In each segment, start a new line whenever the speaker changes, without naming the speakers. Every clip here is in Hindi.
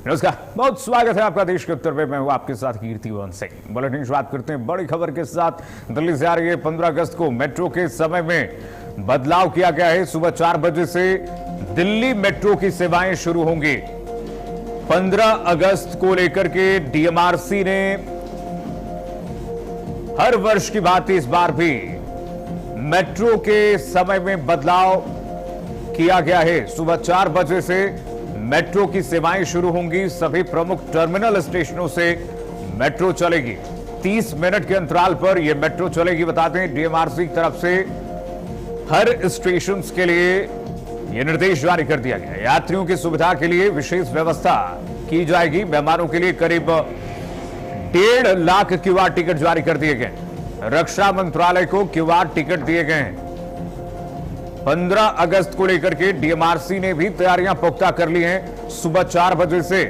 नमस्कार, बहुत स्वागत है आपका देश के उत्तर में। मैं हूं आपके साथ कीर्तिवन सिंह। बुलेटिन शुरुआत करते हैं बड़ी खबर के साथ। दिल्ली से आ रही है 15 अगस्त को मेट्रो के समय में बदलाव किया गया है। सुबह 4 बजे से दिल्ली मेट्रो की सेवाएं शुरू होंगी। 15 अगस्त को लेकर के डीएमआरसी ने हर वर्ष की भांति इस बार भी मेट्रो के समय में बदलाव किया गया है। सुबह 4 बजे से मेट्रो की सेवाएं शुरू होंगी। सभी प्रमुख टर्मिनल स्टेशनों से मेट्रो चलेगी। 30 मिनट के अंतराल पर यह मेट्रो चलेगी। बता दें, डीएमआरसी की तरफ से हर स्टेशन के लिए यह निर्देश जारी कर दिया गया है। यात्रियों की सुविधा के लिए विशेष व्यवस्था की जाएगी। मेहमानों के लिए करीब 1.5 लाख क्यूआर टिकट जारी कर दिए गए। रक्षा मंत्रालय को क्यूआर टिकट दिए गए हैं। 15 अगस्त को लेकर के डीएमआरसी ने भी तैयारियां पुख्ता कर ली हैं। सुबह 4 बजे से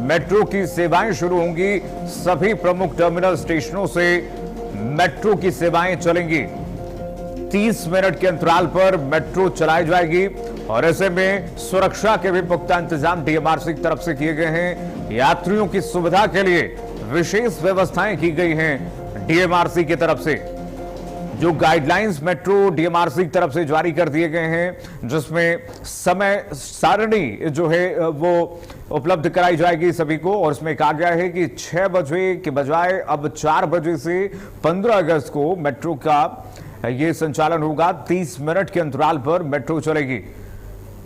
मेट्रो की सेवाएं शुरू होंगी। सभी प्रमुख टर्मिनल स्टेशनों से मेट्रो की सेवाएं चलेंगी। 30 मिनट के अंतराल पर मेट्रो चलाई जाएगी और ऐसे में सुरक्षा के भी पुख्ता इंतजाम डीएमआरसी की तरफ से किए गए हैं। यात्रियों की सुविधा के लिए विशेष व्यवस्थाएं की गई हैं डीएमआरसी की तरफ से। जो गाइडलाइंस मेट्रो डीएमआरसी की तरफ से जारी कर दिए गए हैं, जिसमें समय सारणी जो है वो उपलब्ध कराई जाएगी सभी को। और इसमें कहा गया है कि 6 बजे के बजाय अब 4 बजे से 15 अगस्त को मेट्रो का ये संचालन होगा। 30 मिनट के अंतराल पर मेट्रो चलेगी।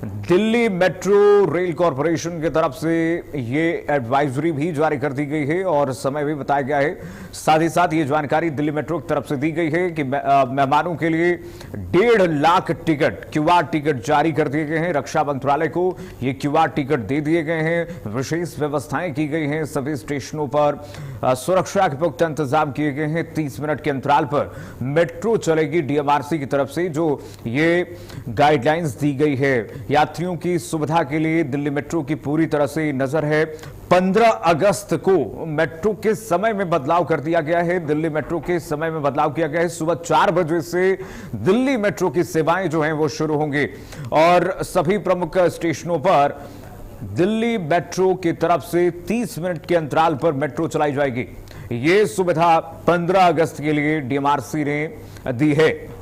दिल्ली मेट्रो रेल कॉरपोरेशन की तरफ से ये एडवाइजरी भी जारी कर दी गई है और समय भी बताया गया है। साथ ही साथ ये जानकारी दिल्ली मेट्रो की तरफ से दी गई है कि मेहमानों के लिए 1.5 लाख टिकट क्यूआर टिकट जारी कर दिए गए हैं। रक्षा मंत्रालय को ये क्यूआर टिकट दे दिए गए हैं। विशेष व्यवस्थाएं की गई हैं। सभी स्टेशनों पर सुरक्षा के पुख्ता इंतजाम किए गए हैं। 30 मिनट के अंतराल पर मेट्रो चलेगी डीएमआरसी की तरफ से जो ये गाइडलाइंस दी गई है। यात्रियों की सुविधा के लिए दिल्ली मेट्रो की पूरी तरह से नजर है। 15 अगस्त को मेट्रो के समय में बदलाव कर दिया गया है। दिल्ली मेट्रो के समय में बदलाव किया गया है। सुबह 4 बजे से दिल्ली मेट्रो की सेवाएं जो हैं वो शुरू होंगी और सभी प्रमुख स्टेशनों पर दिल्ली मेट्रो की तरफ से 30 मिनट के अंतराल पर मेट्रो चलाई जाएगी। ये सुविधा 15 अगस्त के लिए डीएमआरसी ने दी है।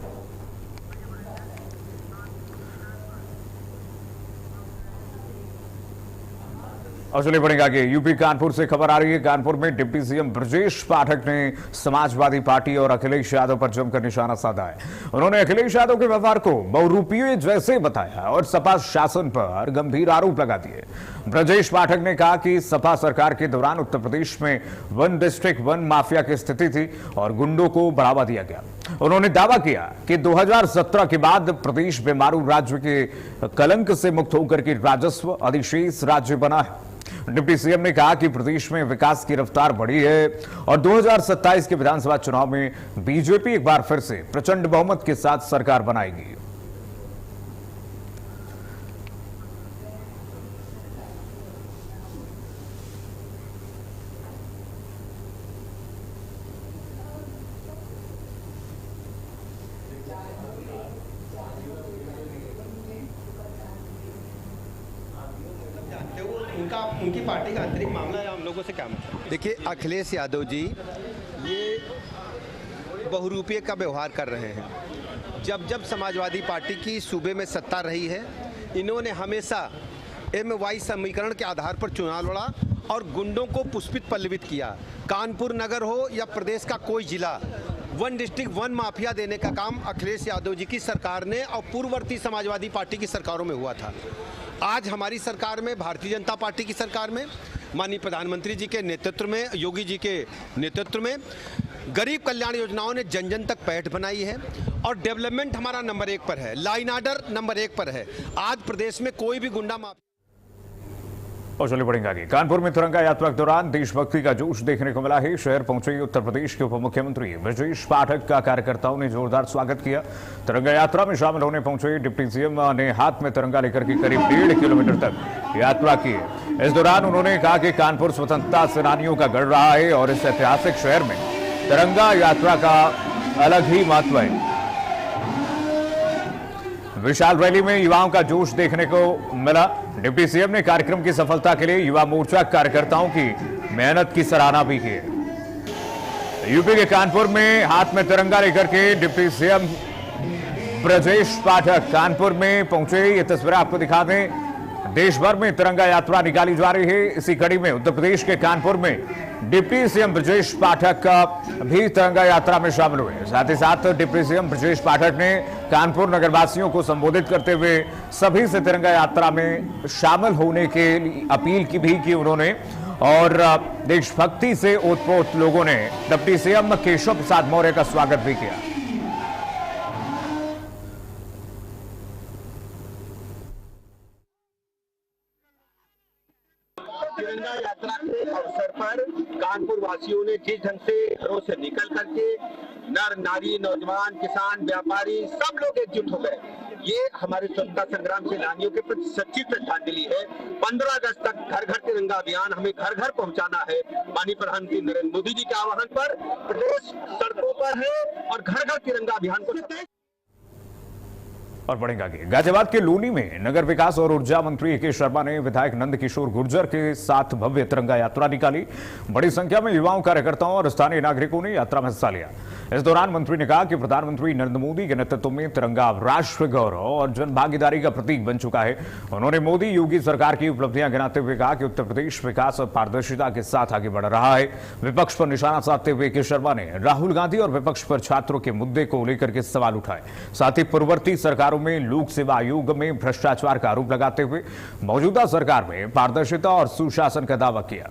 और चलिए बढ़ेंगे आगे। यूपी कानपुर से खबर आ रही है। कानपुर में डिप्टी सीएम ब्रजेश पाठक ने समाजवादी पार्टी और अखिलेश यादव पर जमकर निशाना साधा है। उन्होंने अखिलेश यादव के व्यवहार को बहुरूपिये जैसे बताया और सपा शासन पर गंभीर आरोप लगा दिए। ब्रजेश पाठक ने कहा कि सपा सरकार के दौरान उत्तर प्रदेश में वन डिस्ट्रिक्ट वन माफिया की स्थिति थी और गुंडों को बढ़ावा दिया गया। उन्होंने दावा किया कि 2017 के बाद प्रदेश बेमारू राज्य के कलंक से मुक्त होकर के राजस्व अधिशेष राज्य बना है। डिप्टी सीएम ने कहा कि प्रदेश में विकास की रफ्तार बढ़ी है और 2027 के विधानसभा चुनाव में बीजेपी एक बार फिर से प्रचंड बहुमत के साथ सरकार बनाएगी।
उनकी पार्टी का आंतरिक मामला है, हम लोगों से क्या मतलब?
देखिए, अखिलेश यादव जी ये बहुरूपिये का व्यवहार कर रहे हैं। जब जब समाजवादी पार्टी की सूबे में सत्ता रही है, इन्होंने हमेशा MY समीकरण के आधार पर चुनाव लड़ा और गुंडों को पुष्पित पल्लवित किया। कानपुर नगर हो या प्रदेश का कोई जिला, वन डिस्ट्रिक्ट वन माफिया देने का काम अखिलेश यादव जी की सरकार ने और पूर्ववर्ती समाजवादी पार्टी की सरकारों में हुआ था। आज हमारी सरकार में, भारतीय जनता पार्टी की सरकार में, माननीय प्रधानमंत्री जी के नेतृत्व में, योगी जी के नेतृत्व में गरीब कल्याण योजनाओं ने जन जन तक पैठ बनाई है और डेवलपमेंट हमारा नंबर 1 पर है, लाइन ऑर्डर नंबर 1 पर है। आज प्रदेश में कोई भी गुंडा माफिया।
और चलिए बढ़ेंगे आगे। कानपुर में तिरंगा यात्रा के दौरान देशभक्ति का जोश देखने को मिला है। शहर पहुंचे उत्तर प्रदेश के उप मुख्यमंत्री ब्रजेश पाठक का कार्यकर्ताओं ने जोरदार स्वागत किया। तिरंगा यात्रा में शामिल होने पहुंचे डिप्टी सीएम ने हाथ में तिरंगा लेकर के करीब 1.5 किलोमीटर तक यात्रा की। इस दौरान उन्होंने कहा कि कानपुर स्वतंत्रता सेनानियों का गढ़ रहा है और इस ऐतिहासिक शहर में तिरंगा यात्रा का अलग ही महत्व है। विशाल रैली में युवाओं का जोश देखने को मिला। डिप्टी सीएम ने कार्यक्रम की सफलता के लिए युवा मोर्चा कार्यकर्ताओं की मेहनत की सराहना भी की। यूपी के कानपुर में हाथ में तिरंगा लेकर के डिप्टी सीएम ब्रजेश पाठक कानपुर में पहुंचे। ये तस्वीरें आपको दिखा दें। देश भर में तिरंगा यात्रा निकाली जा रही है। इसी कड़ी में उत्तर प्रदेश के कानपुर में डिप्टी सीएम ब्रजेश पाठक भी तिरंगा यात्रा में शामिल हुए। साथ ही साथ डिप्टी सीएम ब्रजेश पाठक ने कानपुर नगरवासियों को संबोधित करते हुए सभी से तिरंगा यात्रा में शामिल होने के लिए अपील की भी की उन्होंने। और देशभक्ति से ओतप्रोत लोगों ने डिप्टी सीएम केशव प्रसाद मौर्य का स्वागत भी किया।
तिरंगा यात्रा के अवसर पर कानपुर वासियों ने जिस ढंग से घरों से निकल करके नर नारी नौजवान किसान व्यापारी सब लोग एकजुट हो गए। ये हमारे स्वतंत्रता संग्राम सेनानियों के प्रति सच्ची श्रद्धांजलि है। 15 अगस्त तक घर घर तिरंगा अभियान हमें घर घर पहुंचाना है। माननीय प्रधानमंत्री नरेंद्र मोदी जी के आह्वान पर प्रदेश सड़कों पर है और घर घर तिरंगा अभियान को
और बढ़ेंगे आगे। गाजियाबाद के लोनी में नगर विकास और ऊर्जा मंत्री ए के शर्मा ने विधायक नंद किशोर गुर्जर के साथ भव्य तिरंगा यात्रा निकाली। बड़ी संख्या में युवाओं कार्यकर्ताओं और स्थानीय नागरिकों ने यात्रा में हिस्सा लिया। इस दौरान मंत्री ने कहा कि प्रधानमंत्री नरेंद्र मोदी के नेतृत्व में तिरंगा राष्ट्र गौरव और जन भागीदारी का प्रतीक बन चुका है। उन्होंने मोदी योगी सरकार की उपलब्धियां गिनाते हुए कहा कि उत्तर प्रदेश विकास और पारदर्शिता के साथ आगे बढ़ रहा है। विपक्ष पर निशाना साधते हुए के शर्मा ने राहुल गांधी और विपक्ष पर छात्रों के मुद्दे को लेकर के सवाल उठाए। साथ ही पूर्ववर्ती सरकारों में लोक सेवा आयोग में भ्रष्टाचार का आरोप लगाते हुए मौजूदा सरकार में पारदर्शिता और सुशासन का दावा किया।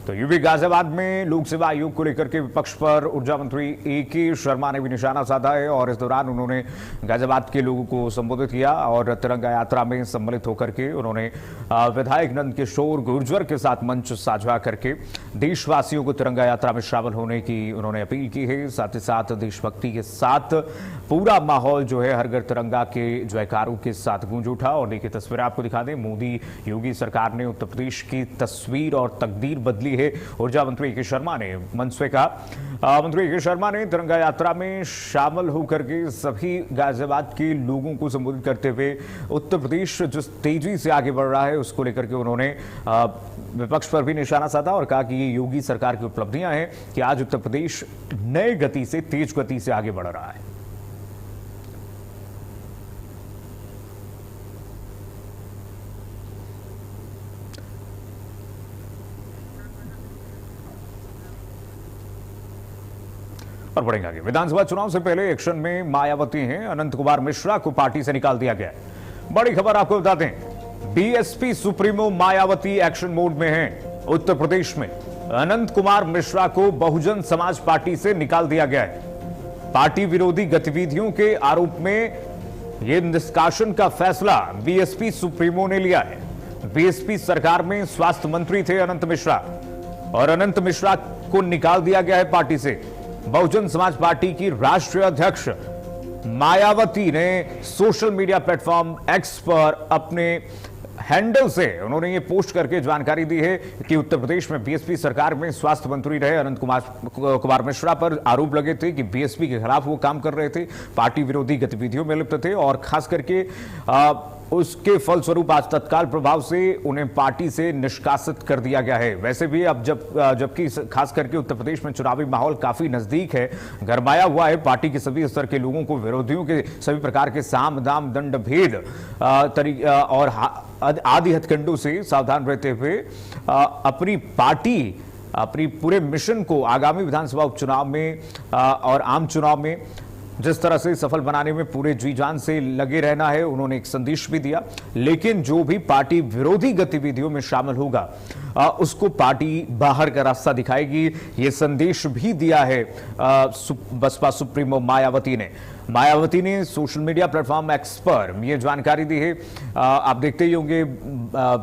तो यूपी गाजियाबाद में लोक सेवा आयोग को लेकर के विपक्ष पर ऊर्जा मंत्री ए के शर्मा ने भी निशाना साधा है और इस दौरान उन्होंने गाजियाबाद के लोगों को संबोधित किया और तिरंगा यात्रा में सम्मिलित होकर के उन्होंने विधायक नंद किशोर गुर्जर के साथ मंच साझा करके देशवासियों को तिरंगा यात्रा में शामिल होने की उन्होंने अपील की है। साथ ही साथ देशभक्ति के साथ पूरा माहौल जो है हर घर तिरंगा के जयकारों के साथ गूंज उठा। और देखिए तस्वीरें आपको दिखा दें। मोदी योगी सरकार ने उत्तर प्रदेश की तस्वीर और तकदीर बदली है। ऊर्जा मंत्री ए के शर्मा ने मंच से कहा। मंत्री ए के शर्मा ने तिरंगा यात्रा में शामिल होकर के सभी गाजियाबाद के लोगों को संबोधित करते हुए उत्तर प्रदेश जिस तेजी से आगे बढ़ रहा है उसको लेकर के उन्होंने विपक्ष पर भी निशाना साधा और कहा कि ये योगी सरकार की उपलब्धियां हैं कि आज उत्तर प्रदेश नए गति से तेज गति से आगे बढ़ रहा है। और बढ़ेंगे आगे। विधानसभा चुनाव से पहले एक्शन में मायावती हैं। अनंत कुमार मिश्रा को पार्टी से निकाल दिया गया है। बड़ी खबर आपको बता दें। BSP supremo Mayawati action mode में हैं। उत्तर प्रदेश में अनंत कुमार मिश्रा को बहुजन समाज पार्टी से निकाल दिया गया है। पार्टी विरोधी गतिविधियों के आरोप में यह निष्कासन का फैसला बीएसपी सुप्रीमो ने लिया है। बीएसपी सरकार में स्वास्थ्य मंत्री थे अनंत मिश्रा और अनंत मिश्रा को निकाल दिया गया है पार्टी से। बहुजन समाज पार्टी की राष्ट्रीय अध्यक्ष मायावती ने सोशल मीडिया प्लेटफॉर्म एक्स पर अपने हैंडल से उन्होंने ये पोस्ट करके जानकारी दी है कि उत्तर प्रदेश में बीएसपी सरकार में स्वास्थ्य मंत्री रहे अनंत कुमार मिश्रा पर आरोप लगे थे कि बीएसपी के खिलाफ वो काम कर रहे थे, पार्टी विरोधी गतिविधियों में लिप्त थे और खास करके उसके फलस्वरूप आज तत्काल प्रभाव से उन्हें पार्टी से निष्कासित कर दिया गया है। वैसे भी अब जबकि खास करके उत्तर प्रदेश में चुनावी माहौल काफी नजदीक है, गरमाया हुआ है, पार्टी के सभी स्तर के लोगों को विरोधियों के सभी प्रकार के साम दाम दंड भेद और आदि हथकंडों से सावधान रहते हुए अपनी पार्टी अपनी पूरे मिशन को आगामी विधानसभा उपचुनाव में और आम चुनाव में जिस तरह से सफल बनाने में पूरे जी जान से लगे रहना है, उन्होंने एक संदेश भी दिया। लेकिन जो भी पार्टी विरोधी गतिविधियों में शामिल होगा उसको पार्टी बाहर का रास्ता दिखाएगी, ये संदेश भी दिया है बसपा सुप्रीमो मायावती ने। मायावती ने सोशल मीडिया प्लेटफॉर्म एक्स पर यह जानकारी दी है। आप देखते ही होंगे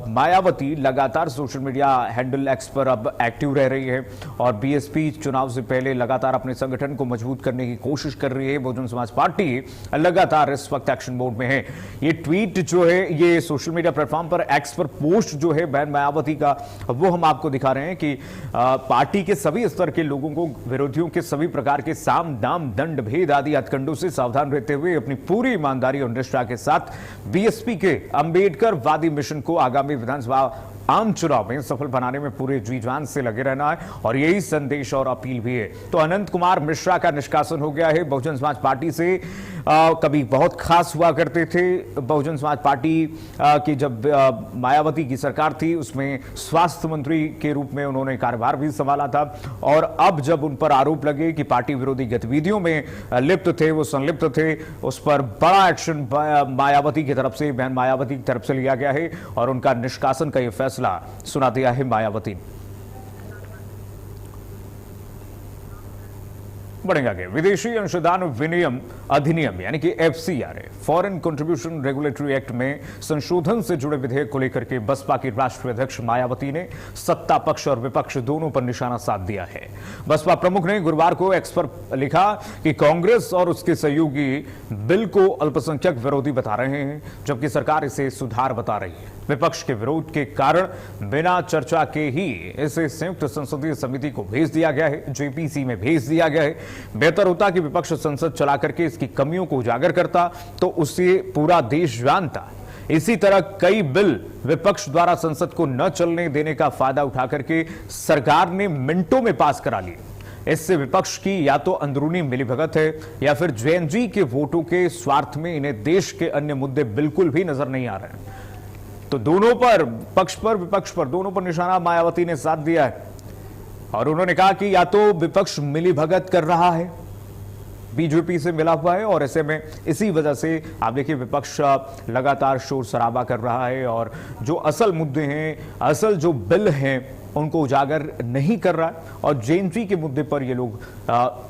मायावती लगातार सोशल मीडिया हैंडल एक्स पर अब एक्टिव रह रही है और बीएसपी चुनाव से पहले लगातार अपने संगठन को मजबूत करने की कोशिश कर रही है। बहुजन समाज पार्टी लगातार इस वक्त एक्शन मोड में है। ये ट्वीट जो है, ये सोशल मीडिया प्लेटफॉर्म पर एक्स पर पोस्ट जो है बहन मायावती का, वो हम आपको दिखा रहे हैं कि पार्टी के सभी स्तर के लोगों को विरोधियों के सभी प्रकार के साम दाम दंड भेद आदि हथकंडों से सावधान रहते हुए अपनी पूरी ईमानदारी और निष्ठा के साथ बीएसपी के अंबेडकर वादी मिशन को आगामी विधानसभा आम चुनाव में सफल बनाने में पूरे जी जान से लगे रहना है और यही संदेश और अपील भी है। तो अनंत कुमार मिश्रा का निष्कासन हो गया है बहुजन समाज पार्टी से। कभी बहुत खास हुआ करते थे बहुजन समाज पार्टी की, जब मायावती की सरकार थी उसमें स्वास्थ्य मंत्री के रूप में उन्होंने कार्यभार भी संभाला था और अब जब उन पर आरोप लगे कि पार्टी विरोधी गतिविधियों में लिप्त थे, वो संलिप्त थे, उस पर बड़ा एक्शन मायावती की तरफ से, बहन मायावती की तरफ से लिया गया है और उनका निष्कासन का यह फैसला सुना दिया है मायावती। बढ़ेंगे आगे। विदेशी अंशदान विनियम अधिनियम यानी कि FCRA, foreign contribution regulatory act में संशोधन से जुड़े विधेयक को लेकर के बसपा की राष्ट्रीय अध्यक्ष मायावती ने सत्ता पक्ष और विपक्ष दोनों पर निशाना साध दिया है। बसपा प्रमुख ने गुरुवार को एक्स पर लिखा कि कांग्रेस और उसके सहयोगी बिल को अल्पसंख्यक विरोधी बता रहे हैं जबकि सरकार इसे सुधार बता रही है। विपक्ष के विरोध के कारण बिना चर्चा के ही इसे संयुक्त संसदीय समिति को भेज दिया गया है, जेपीसी में भेज दिया गया है। बेहतर होता कि विपक्ष संसद चला करके इसकी कमियों को उजागर करता तो उससे पूरा देश जानता। इसी तरह कई बिल विपक्ष द्वारा संसद को न चलने देने का फायदा उठा करके सरकार ने मिनटों में पास करा लिए। इससे विपक्ष की या तो अंदरूनी मिलीभगत है या फिर जेएनजी के वोटों के स्वार्थ में इन्हें देश के अन्य मुद्दे बिल्कुल भी नजर नहीं आ रहे हैं। तो दोनों पर, पक्ष पर विपक्ष पर, दोनों पर निशाना मायावती ने साध दिया है और उन्होंने कहा कि या तो विपक्ष मिलीभगत कर रहा है, बीजेपी से मिला हुआ है और ऐसे में इसी वजह से आप देखिए विपक्ष लगातार शोर शराबा कर रहा है और जो असल मुद्दे हैं, असल जो बिल हैं उनको उजागर नहीं कर रहा है और जेएनजी के मुद्दे पर ये लोग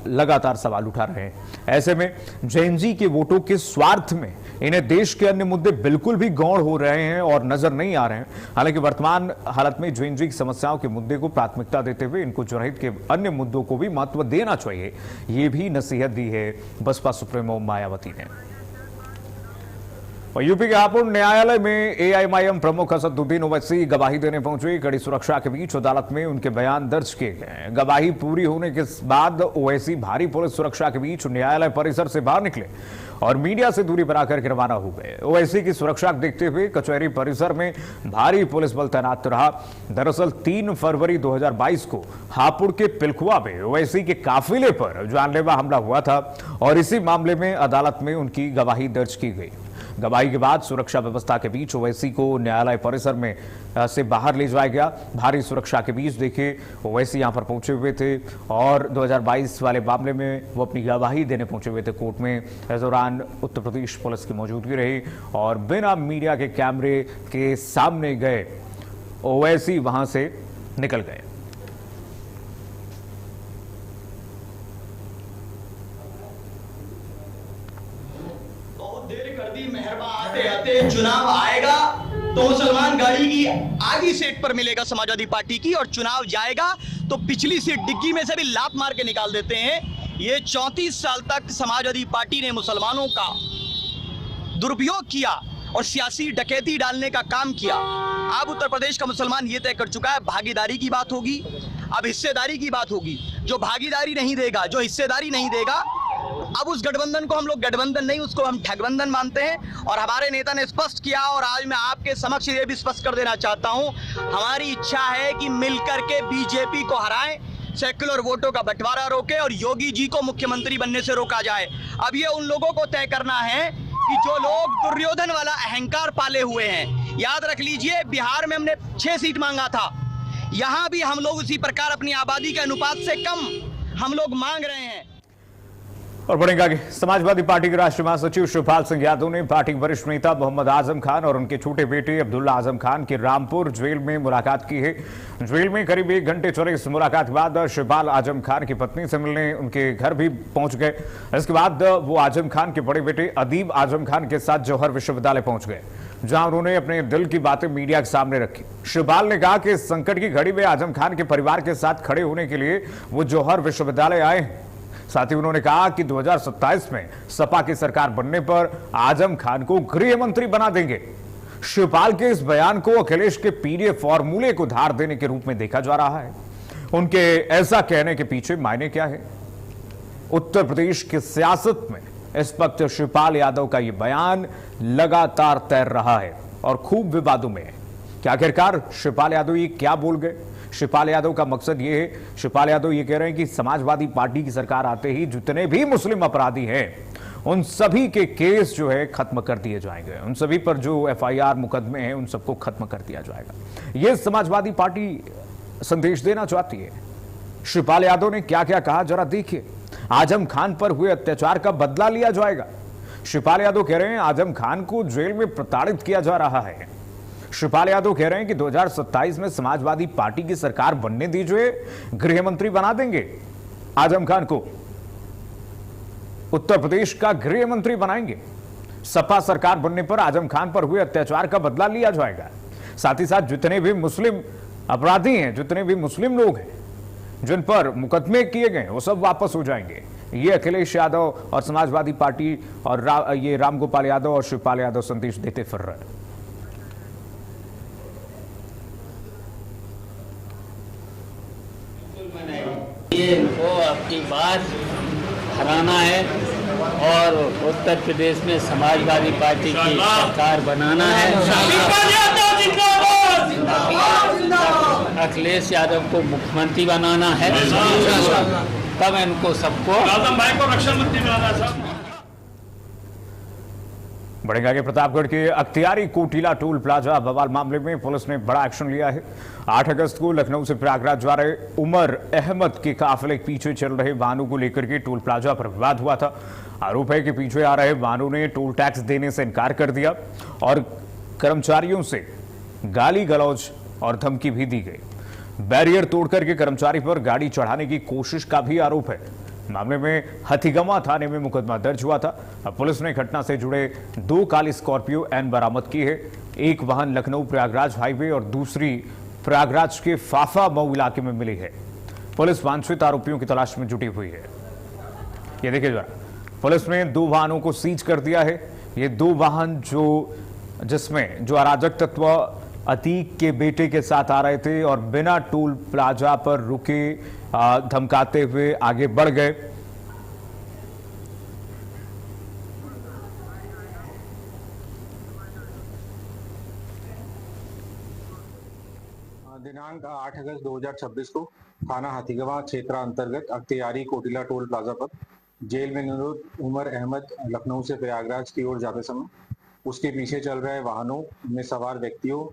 लगातार सवाल उठा रहे हैं। ऐसे में जेएनजी के वोटों के स्वार्थ में इन्हें देश के अन्य मुद्दे बिल्कुल भी गौण हो रहे हैं और नजर नहीं आ रहे हैं। हालांकि वर्तमान हालत में जेएनजी की समस्याओं के मुद्दे को प्राथमिकता देते हुए इनको जनहित के अन्य मुद्दों को भी महत्व देना चाहिए, ये भी नसीहत दी है बसपा सुप्रीमो मायावती ने। और यूपी के हापुड़ न्यायालय में एआईएमआईएम प्रमुख असदुद्दीन ओवैसी गवाही देने पहुंचे। कड़ी सुरक्षा के बीच अदालत में उनके बयान दर्ज किए गए। गवाही पूरी होने के बाद ओवैसी भारी पुलिस सुरक्षा के बीच न्यायालय परिसर से बाहर निकले और मीडिया से दूरी बनाकर के रवाना हो गए। ओवैसी की सुरक्षा को देखते हुए कचहरी परिसर में भारी पुलिस बल तैनात रहा। दरअसल 3 फरवरी 2022 को हापुड़ के पिलखुआ में ओवैसी के काफिले पर जानलेवा हमला हुआ था और इसी मामले में अदालत में उनकी गवाही दर्ज की गई। गवाही के बाद सुरक्षा व्यवस्था के बीच ओवैसी को न्यायालय परिसर में से बाहर ले जाया गया। भारी सुरक्षा के बीच देखिए ओवैसी यहां पर पहुंचे हुए थे और 2022 वाले मामले में वो अपनी गवाही देने पहुंचे हुए थे कोर्ट में। इस दौरान उत्तर प्रदेश पुलिस की मौजूदगी रही और बिना मीडिया के कैमरे के सामने गए ओवैसी वहां से निकल गए।
आते आते चुनाव आएगा तो मुसलमान गाड़ी की आधी सीट पर मिलेगा समाजवादी पार्टी की और चुनाव जाएगा तो पिछली सीट डिग्गी में से भी लात मार के निकाल देते हैं। ये 34 साल तक समाजवादी पार्टी ने मुसलमानों का दुरुपयोग किया और सियासी डकैती डालने का काम किया। अब उत्तर प्रदेश का मुसलमान ये तय कर चुका है भागीदारी की बात होगी, अब हिस्सेदारी की बात होगी। जो भागीदारी नहीं देगा, जो हिस्सेदारी नहीं देगा, अब उस गठबंधन को हम लोग गठबंधन नहीं, उसको हम ठगबंधन मानते हैं। और हमारे नेता ने स्पष्ट किया और आज मैं आपके समक्ष ये भी स्पष्ट कर देना चाहता हूं, हमारी इच्छा है कि मिलकर के बीजेपी को हराएं, सेक्युलर वोटों का बंटवारा रोके और योगी जी को मुख्यमंत्री बनने से रोका जाए। अब ये उन लोगों को तय करना है कि जो लोग दुर्योधन वाला अहंकार पाले हुए हैं। याद रख लीजिए, बिहार में हमने 6 सीट मांगा था, यहां भी हम लोग उसी प्रकार अपनी आबादी के अनुपात से कम हम लोग मांग रहे हैं।
और बढ़ेंगे आगे। समाजवादी पार्टी के राष्ट्रीय महासचिव शिवपाल सिंह यादव ने पार्टी वरिष्ठ नेता मोहम्मद आजम खान और उनके छोटे बेटे अब्दुल्ला आजम खान की रामपुर जेल में मुलाकात की है। जेल में करीब 1 घंटे चले इस मुलाकात के बाद शिवपाल आजम खान की पत्नी से मिलने उनके घर भी पहुंच गए। इसके बाद वो आजम खान के बड़े बेटे अदीब आजम खान के साथ जौहर विश्वविद्यालय पहुंच गए, जहां उन्होंने अपने दिल की बातें मीडिया के सामने रखी। शिवपाल ने कहा कि इस संकट की घड़ी में आजम खान के परिवार के साथ खड़े होने के लिए वो जौहर विश्वविद्यालय आए हैं। साथ ही उन्होंने कहा कि 2027 में सपा की सरकार बनने पर आजम खान को गृह मंत्री बना देंगे। शिवपाल के इस बयान को अखिलेश के पीडीए फॉर्मूले को धार देने के रूप में देखा जा रहा है। उनके ऐसा कहने के पीछे मायने क्या है? उत्तर प्रदेश की सियासत में इस वक्त शिवपाल यादव का यह बयान लगातार तैर रहा है और खूब विवादों में है कि आखिरकार शिवपाल यादव ये क्या बोल गए। शिवपाल यादव का मकसद ये है, शिवपाल यादव ये कह रहे हैं कि समाजवादी पार्टी की सरकार आते ही जितने भी मुस्लिम अपराधी हैं उन सभी के केस जो है खत्म कर दिए जाएंगे, उन सभी पर जो एफआईआर मुकदमे हैं उन सबको खत्म कर दिया जाएगा। ये समाजवादी पार्टी संदेश देना चाहती है। शिवपाल यादव ने क्या क्या कहा जरा देखिए। आजम खान पर हुए अत्याचार का बदला लिया जाएगा। शिवपाल यादव कह रहे हैं आजम खान को जेल में प्रताड़ित किया जा रहा है। शिवपाल यादव कह रहे हैं कि 2027 में समाजवादी पार्टी की सरकार बनने दीजिए, गृह मंत्री बना देंगे आजम खान को, उत्तर प्रदेश का गृह मंत्री बनाएंगे। सपा सरकार बनने पर आजम खान पर हुए अत्याचार का बदला लिया जाएगा। साथ ही साथ जितने भी मुस्लिम अपराधी हैं, जितने भी मुस्लिम लोग हैं जिन पर मुकदमे किए गए वो सब वापस हो जाएंगे। ये अखिलेश यादव और समाजवादी पार्टी और ये रामगोपाल यादव और शिवपाल यादव संदेश देते फिर रहे हैं।
इनको आपकी बात हराना है और उत्तर प्रदेश में समाजवादी पार्टी की सरकार बनाना है। अखिलेश यादव को मुख्यमंत्री बनाना है, तब इनको सबको रक्षा मंत्री बनाना है।
बढ़ेंगे आगे। प्रतापगढ़ के अख्तियारी कोटिला टोल प्लाजा बवाल मामले में पुलिस ने बड़ा एक्शन लिया है। 8 अगस्त को लखनऊ से प्रयागराज जा रहे उमर अहमद के काफिले के पीछे चल रहे वाहनों को लेकर के टोल प्लाजा पर विवाद हुआ था। आरोप है कि पीछे आ रहे वाहनों ने टोल टैक्स देने से इनकार कर दिया और कर्मचारियों से गाली गलौज और धमकी भी दी गई। बैरियर तोड़कर के कर्मचारी पर गाड़ी चढ़ाने की कोशिश का भी आरोप है। मामले में हथीगवा थाने में मुकदमा दर्ज हुआ था। अब पुलिस ने घटना से जुड़े 2 काली स्कॉर्पियो एन बरामद की है। एक वाहन लखनऊ प्रयागराज हाईवे और दूसरी प्रयागराज के फाफा मऊ इलाके में मिली है। पुलिस वांछित आरोपियों की तलाश में जुटी हुई है। ये देखिए जरा, पुलिस ने 2 वाहनों को सीज कर दिया है। ये 2 वाहन जिसमें जो अराजक तत्व अतीक के बेटे के साथ आ रहे थे और बिना टोल प्लाजा पर रुके धमकाते हुए आगे बढ़ गए।
दिनांक 8 अगस्त 2026 को थाना हाथीगवा क्षेत्र अंतर्गत अख्तियारी कोटिला टोल प्लाजा पर जेल में निरुद्ध उमर अहमद लखनऊ से प्रयागराज की ओर जाते समय उसके पीछे चल रहे वाहनों में सवार व्यक्तियों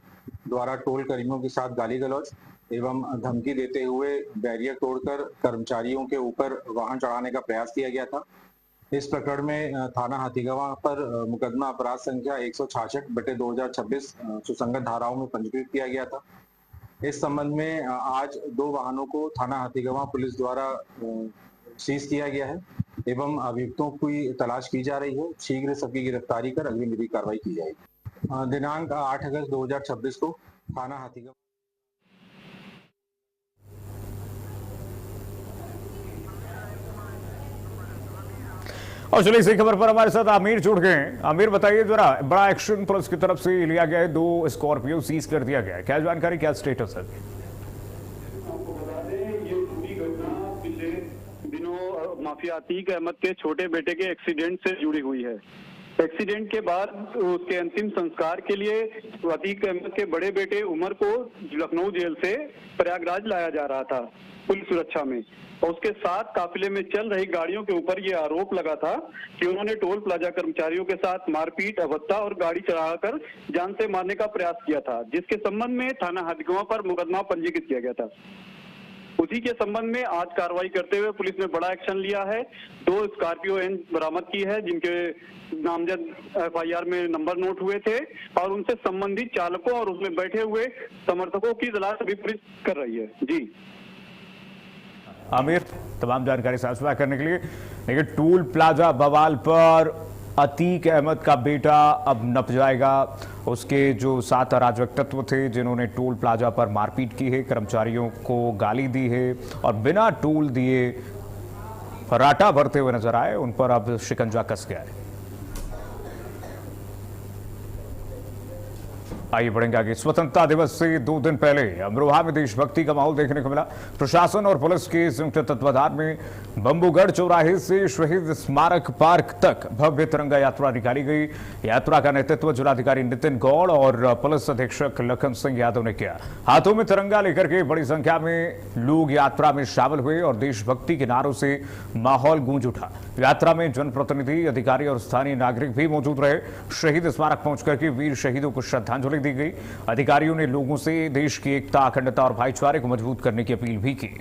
द्वारा टोल कर्मियों के साथ गाली गलौज एवं धमकी देते हुए बैरियर तोड़कर कर्मचारियों के ऊपर वाहन चढ़ाने का प्रयास किया गया था। इस प्रकरण में थाना हाथीगवा पर मुकदमा अपराध संख्या 166/2026 सुसंगत धाराओं में पंजीकृत किया गया था। इस संबंध में आज 2 वाहनों को थाना हाथीगवा पुलिस द्वारा सीज किया गया है एवं अभियुक्तों की तलाश की जा रही है। शीघ्र सबकी गिरफ्तारी कर अगली विधिक कार्रवाई की जाएगी। दिनांक 8 अगस्त 2026 को थाना हाथीगवा।
और चलिए इसी खबर पर हमारे साथ आमिर जुड़ गए हैं। आमिर बताइए जरा, बड़ा एक्शन पुलिस की तरफ से लिया गया है, 2 स्कॉर्पियो सीज कर दिया गया है, क्या जानकारी, क्या स्टेटस है?
आपको बता दें ये पूरी घटना पिछले दिनों माफिया अतीक अहमद के छोटे बेटे के एक्सीडेंट से जुड़ी हुई है। एक्सीडेंट के बाद उसके अंतिम संस्कार के लिए अतीक अहमद के बड़े बेटे उमर को लखनऊ जेल से प्रयागराज लाया जा रहा था पुलिस सुरक्षा में, और उसके साथ काफिले में चल रही गाड़ियों के ऊपर ये आरोप लगा था कि उन्होंने टोल प्लाजा कर्मचारियों के साथ मारपीट, अभद्रता और गाड़ी चढ़ाकर जान से मारने का प्रयास किया था, जिसके संबंध में थाना हाथीगवा पर मुकदमा पंजीकृत किया गया था। उसी के संबंध में आज कार्रवाई करते हुए पुलिस ने बड़ा एक्शन लिया है। 2 स्कॉर्पियो एन बरामद की है जिनके नामजद FIR में नंबर नोट हुए थे और उनसे संबंधित चालकों और उसमें बैठे हुए समर्थकों की तलाश अभी पुलिस कर रही है। जी
आमिर, तमाम जानकारी साझा करने के लिए। देखिए, टोल प्लाजा बवाल पर अतीक अहमद का बेटा अब नप जाएगा। उसके जो 7 अराजक तत्व थे जिन्होंने टोल प्लाजा पर मारपीट की है, कर्मचारियों को गाली दी है और बिना टोल दिए फराटा भरते हुए नजर आए, उन पर अब शिकंजा कस गया है। आइए बढ़ेंगे आगे। स्वतंत्रता दिवस से 2 दिन पहले अमरोहा में देशभक्ति का माहौल देखने को मिला। प्रशासन और पुलिस के संयुक्त तत्वाधान में बंबूगढ़ चौराहे से शहीद स्मारक पार्क तक भव्य तिरंगा यात्रा निकाली गई। यात्रा का नेतृत्व जिलाधिकारी नितिन गौड़ और पुलिस अधीक्षक लखन सिंह यादव ने किया। हाथों में तिरंगा लेकर के बड़ी संख्या में लोग यात्रा में शामिल हुए और देशभक्ति के नारों से माहौल गूंज उठा। यात्रा में जनप्रतिनिधि, अधिकारी और स्थानीय नागरिक भी मौजूद रहे। शहीद स्मारक पहुंचकर के वीर शहीदों को श्रद्धांजलि दी गई। अधिकारियों ने लोगों से देश की एकता, अखंडता और भाईचारे को मजबूत करने की अपील भी की।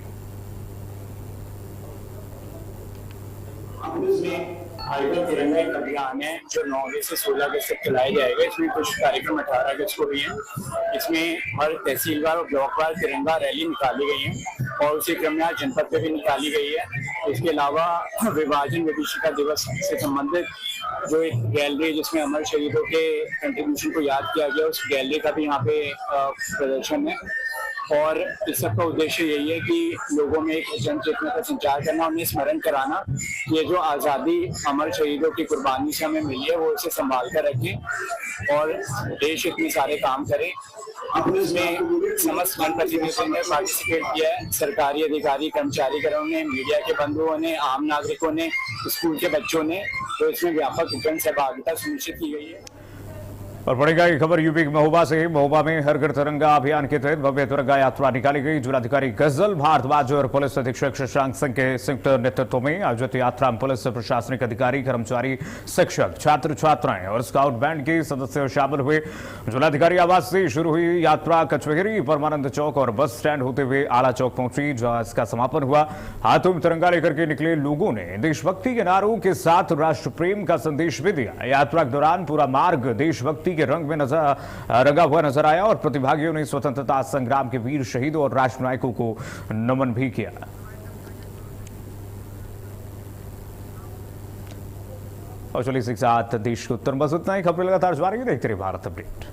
हाइडल तिरंगा एक अभियान है जो 9 से 16 अगस्त तक चलाया जाएगा। इसमें कुछ कार्यक्रम 18 अगस्त को भी हैं। इसमें हर तहसीलवार और ब्लॉकवार तिरंगा रैली निकाली गई है और उसी क्रम में आज जनपद पे भी निकाली गई है। इसके अलावा विभाजन विभीषिका दिवस से संबंधित जो एक गैलरी है जिसमें अमर शहीदों के कंट्रीब्यूशन को याद किया गया, उस गैलरी का भी यहाँ पे प्रदर्शन है। और इस सब का उद्देश्य यही है कि लोगों में एक जन चेतना का संचार करना, उन्हें स्मरण कराना, ये जो आज़ादी अमर शहीदों की कुर्बानी से हमें मिली है वो इसे संभाल कर रखें और देश इतने सारे काम करे। इसमें समस्त जनप्रतिनिधियों ने पार्टिसिपेट किया है। सरकारी अधिकारी, कर्मचारीगणों ने, मीडिया के बंधुओं ने, आम नागरिकों ने, स्कूल के बच्चों ने, तो इसमें व्यापक जन सहभागिता सुनिश्चित की गई है।
और बढ़ेगा ये खबर यूपी के महोबा से। महोबा में हर घर तिरंगा अभियान के तहत भव्य तिरंगा यात्रा निकाली गई। जिलाधिकारी गजल भारद्वाज और पुलिस अधीक्षक शशांक सिंह के संयुक्त नेतृत्व में आयोजित यात्रा में पुलिस, प्रशासनिक अधिकारी, कर्मचारी, शिक्षक, छात्र छात्राएं और स्काउट बैंड के सदस्य शामिल हुए। जिलाधिकारी आवास से शुरू हुई यात्रा कचहरी, परमानंद चौक और बस स्टैंड होते हुए आला चौक पहुंची, जहां इसका समापन हुआ। हाथों में तिरंगा लेकर के निकले लोगों ने देशभक्ति के नारों के साथ राष्ट्र प्रेम का संदेश भी दिया। यात्रा के दौरान पूरा मार्ग देशभक्ति के रंग में रंगा हुआ नजर आया और प्रतिभागियों ने स्वतंत्रता संग्राम के वीर शहीदों और राष्ट्र नायकों को नमन भी किया। और चलिए इसके साथ देश के उत्तर बस इतना ही। खबरें लगातार जारी, देखते रहिए भारत अपडेट।